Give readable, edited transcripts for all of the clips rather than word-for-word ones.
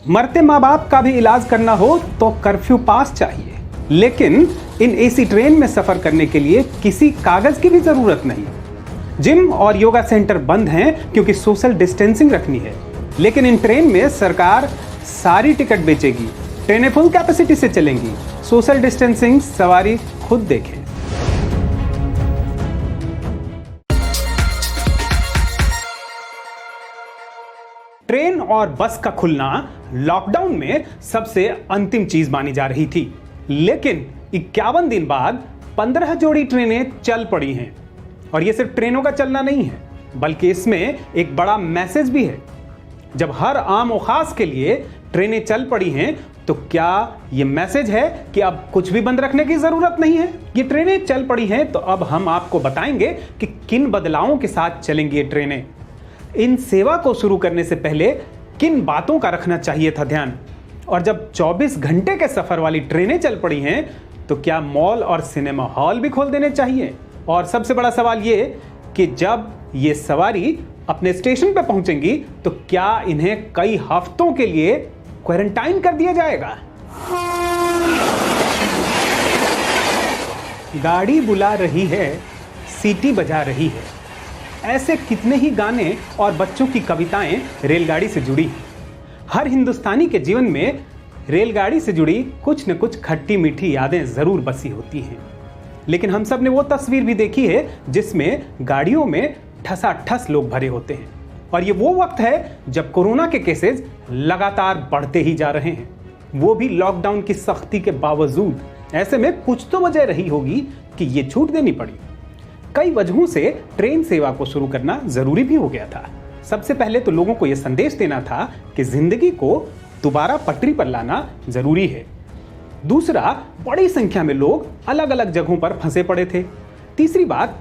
मरते माँ बाप का भी इलाज करना हो तो कर्फ्यू पास चाहिए, लेकिन इन एसी ट्रेन में सफर करने के लिए किसी कागज की भी जरूरत नहीं। जिम और योगा सेंटर बंद हैं क्योंकि सोशल डिस्टेंसिंग रखनी है, लेकिन इन ट्रेन में सरकार सारी टिकट बेचेगी। ट्रेनें फुल कैपेसिटी से चलेंगी। सोशल डिस्टेंसिंग सवारी खुद देखें। ट्रेन और बस का खुलना लॉकडाउन में सबसे अंतिम चीज मानी जा रही थी, लेकिन 51 दिन बाद 15 जोड़ी ट्रेनें चल पड़ी हैं। और यह सिर्फ ट्रेनों का चलना नहीं है, बल्कि इसमें एक बड़ा मैसेज भी है। जब हर आम और खास के लिए ट्रेनें चल पड़ी हैं, तो क्या यह मैसेज है कि अब कुछ भी बंद रखने की जरूरत नहीं है? ये ट्रेनें चल पड़ी हैं, तो अब हम आपको बताएंगे कि किन बदलावों के साथ चलेंगी ये ट्रेनें। इन सेवा को शुरू करने से पहले किन बातों का रखना चाहिए था ध्यान, और जब 24 घंटे के सफर वाली ट्रेनें चल पड़ी हैं, तो क्या मॉल और सिनेमा हॉल भी खोल देने चाहिए? और सबसे बड़ा सवाल ये कि जब ये सवारी अपने स्टेशन पर पहुंचेंगी, तो क्या इन्हें कई हफ्तों के लिए क्वारंटाइन कर दिया जाएगा? गाड़ी बुला रही है, सीटी बजा रही है, ऐसे कितने ही गाने और बच्चों की कविताएं रेलगाड़ी से जुड़ी हैं। हर हिंदुस्तानी के जीवन में रेलगाड़ी से जुड़ी कुछ न कुछ खट्टी मीठी यादें जरूर बसी होती हैं। लेकिन हम सब ने वो तस्वीर भी देखी है जिसमें गाड़ियों में ठसाठस लोग भरे होते हैं। और ये वो वक्त है जब कोरोना के केसेस लगातार बढ़ते ही जा रहे हैं, वो भी लॉकडाउन की सख्ती के बावजूद। ऐसे में कुछ तो वजह रही होगी कि ये छूट देनी पड़ी। कई वजहों से ट्रेन सेवा को शुरू करना जरूरी भी हो गया था। सबसे पहले तो लोगों को यह संदेश देना था कि जिंदगी को दोबारा पटरी पर लाना जरूरी है। दूसरा, बड़ी संख्या में लोग अलग अलग जगहों पर फंसे पड़े थे। तीसरी बात,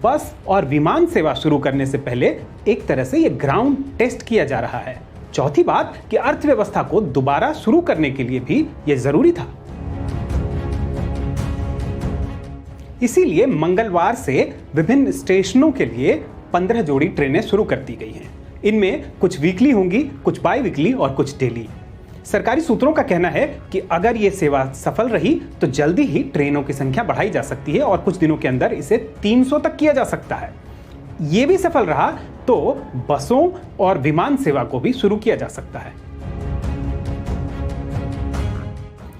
बस और विमान सेवा शुरू करने से पहले एक तरह से यह ग्राउंड टेस्ट किया जा रहा है। चौथी बात कि अर्थव्यवस्था को दोबारा शुरू करने के लिए भी यह जरूरी था। इसीलिए मंगलवार से विभिन्न स्टेशनों के लिए 15 जोड़ी ट्रेनें शुरू कर दी गई हैं। इनमें कुछ वीकली होंगी, कुछ बाई वीकली और कुछ डेली। सरकारी सूत्रों का कहना है कि अगर ये सेवा सफल रही तो जल्दी ही ट्रेनों की संख्या बढ़ाई जा सकती है और कुछ दिनों के अंदर इसे 300 तक किया जा सकता है। ये भी सफल रहा तो बसों और विमान सेवा को भी शुरू किया जा सकता है।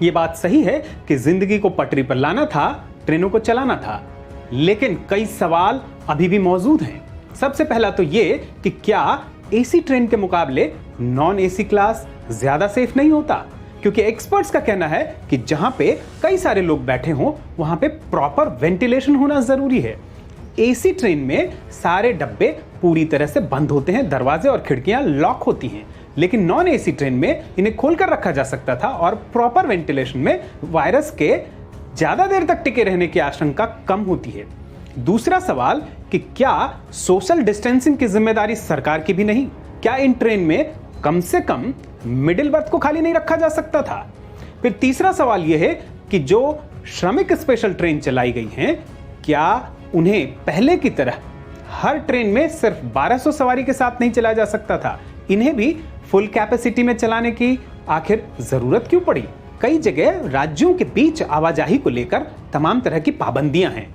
ये बात सही है कि जिंदगी को पटरी पर लाना था, ट्रेनों को चलाना था, लेकिन कई सवाल अभी भी मौजूद हैं। सबसे पहला तो ये कि क्या एसी ट्रेन के मुकाबले नॉन एसी क्लास ज्यादा सेफ नहीं होता? क्योंकि एक्सपर्ट्स का कहना है कि जहां पे कई सारे लोग बैठे हों, वहां पे प्रॉपर वेंटिलेशन होना जरूरी है। एसी ट्रेन में सारे डब्बे पूरी तरह से बंद होते हैं, दरवाजे और खिड़कियां लॉक होती हैं, लेकिन नॉन एसी ट्रेन में इन्हें खोलकर रखा जा सकता था और प्रॉपर वेंटिलेशन में वायरस के ज्यादा देर तक टिके रहने की आशंका कम होती है। दूसरा सवाल कि क्या सोशल डिस्टेंसिंग की जिम्मेदारी सरकार की भी नहीं? क्या इन ट्रेन में कम से कम मिडिल बर्थ को खाली नहीं रखा जा सकता था? फिर तीसरा सवाल यह है कि जो श्रमिक स्पेशल ट्रेन चलाई गई हैं, क्या उन्हें पहले की तरह हर ट्रेन में सिर्फ 1200 सवारी के साथ नहीं चलाया जा सकता था? इन्हें भी फुल कैपेसिटी में चलाने की आखिर जरूरत क्यों पड़ी? कई जगह राज्यों के बीच आवाजाही को लेकर तमाम तरह की पाबंदियां हैं।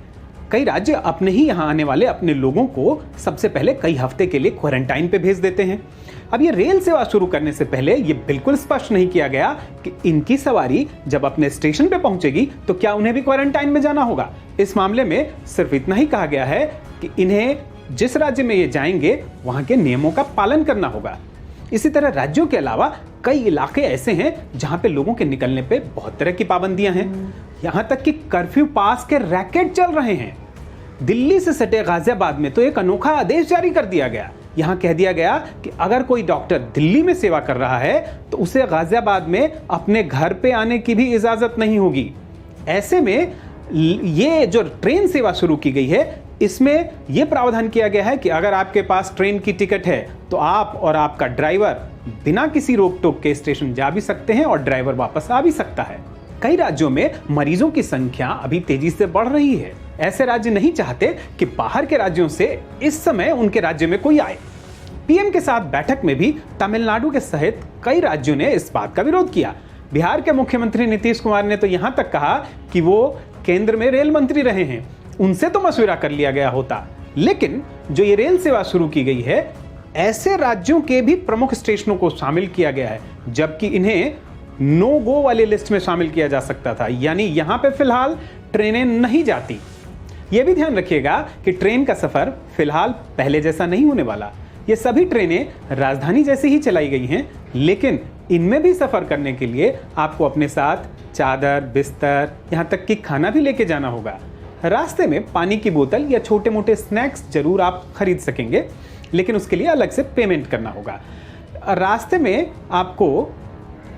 कई राज्य अपने ही यहां आने वाले अपने लोगों को सबसे पहले कई हफ्ते के लिए क्वारंटाइन पे भेज देते हैं। अब ये रेल सेवा शुरू करने से पहले ये बिल्कुल स्पष्ट नहीं किया गया कि इनकी सवारी जब अपने स्टेशन पे पहुंचेगी तो क्या उन्हें भी क्वारंटाइन में जाना होगा। इस मामले में सिर्फ इतना ही कहा गया है कि इन्हें जिस राज्य में ये जाएंगे वहां के नियमों का पालन करना होगा। इसी तरह राज्यों के अलावा कई इलाके ऐसे हैं जहां पे लोगों के निकलने पे बहुत तरह की पाबंदियां हैं। यहां तक कि कर्फ्यू पास के रैकेट चल रहे हैं। दिल्ली से सटे गाजियाबाद में तो एक अनोखा आदेश जारी कर दिया गया। यहां कह दिया गया कि अगर कोई डॉक्टर दिल्ली में सेवा कर रहा है तो उसे गाजियाबाद में अपने घर पे आने की भी इजाजत नहीं होगी। ऐसे में ये जो ट्रेन सेवा शुरू की गई है, इसमें यह प्रावधान किया गया है कि अगर आपके पास ट्रेन की टिकट है तो आप और आपका ड्राइवर बिना किसी रोक टोक के स्टेशन जा भी सकते हैं और ड्राइवर वापस आ भी सकता है। कई राज्यों में मरीजों की संख्या अभी तेजी से बढ़ रही है। ऐसे राज्य नहीं चाहते कि बाहर के राज्यों से इस समय उनके राज्य में कोई आए। पीएम के साथ बैठक में भी तमिलनाडु के सहित कई राज्यों ने इस बात का विरोध किया। बिहार के मुख्यमंत्री नीतीश कुमार ने तो यहां तक कहा कि वो केंद्र में रेल मंत्री रहे हैं, उनसे तो मशविरा कर लिया गया होता। लेकिन जो ये रेल सेवा शुरू की गई है, ऐसे राज्यों के भी प्रमुख स्टेशनों को शामिल किया गया है, जबकि इन्हें नो गो वाली लिस्ट में शामिल किया जा सकता था। यानी यहां पे फिलहाल ट्रेनें नहीं जाती। यह भी ध्यान रखिएगा कि ट्रेन का सफर फिलहाल पहले जैसा नहीं होने वाला। ये सभी ट्रेनें राजधानी जैसी ही चलाई गई हैं, लेकिन इनमें भी सफर करने के लिए आपको अपने साथ चादर, बिस्तर, यहां तक कि खाना भी लेके जाना होगा। रास्ते में पानी की बोतल या छोटे मोटे स्नैक्स जरूर आप खरीद सकेंगे, लेकिन उसके लिए अलग से पेमेंट करना होगा। रास्ते में आपको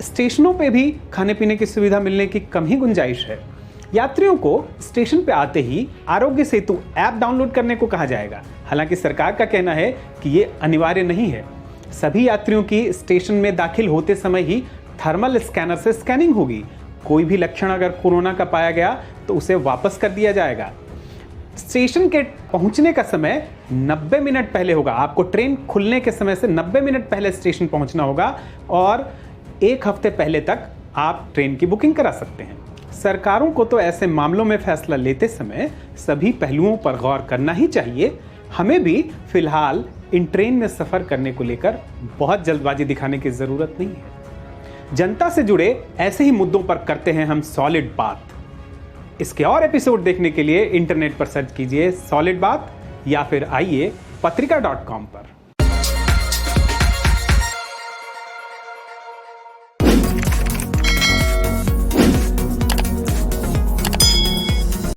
स्टेशनों पे भी खाने पीने की सुविधा मिलने की कम ही गुंजाइश है। यात्रियों को स्टेशन पे आते ही आरोग्य सेतु ऐप डाउनलोड करने को कहा जाएगा। हालांकि सरकार का कहना है कि ये अनिवार्य नहीं है। सभी यात्रियों की स्टेशन में दाखिल होते समय ही थर्मल स्कैनर से स्कैनिंग होगी। कोई भी लक्षण अगर कोरोना का पाया गया तो उसे वापस कर दिया जाएगा। स्टेशन के पहुंचने का समय 90 मिनट पहले होगा। आपको ट्रेन खुलने के समय से 90 मिनट पहले स्टेशन पहुंचना होगा और 1 हफ्ते पहले तक आप ट्रेन की बुकिंग करा सकते हैं। सरकारों को तो ऐसे मामलों में फैसला लेते समय सभी पहलुओं पर गौर करना ही चाहिए। हमें भी फिलहाल इन ट्रेन में सफर करने को लेकर बहुत जल्दबाजी दिखाने की जरूरत नहीं है। जनता से जुड़े ऐसे ही मुद्दों पर करते हैं हम सॉलिड बात। इसके और एपिसोड देखने के लिए इंटरनेट पर सर्च कीजिए सॉलिड बात या फिर आइए पत्रिका.com पर।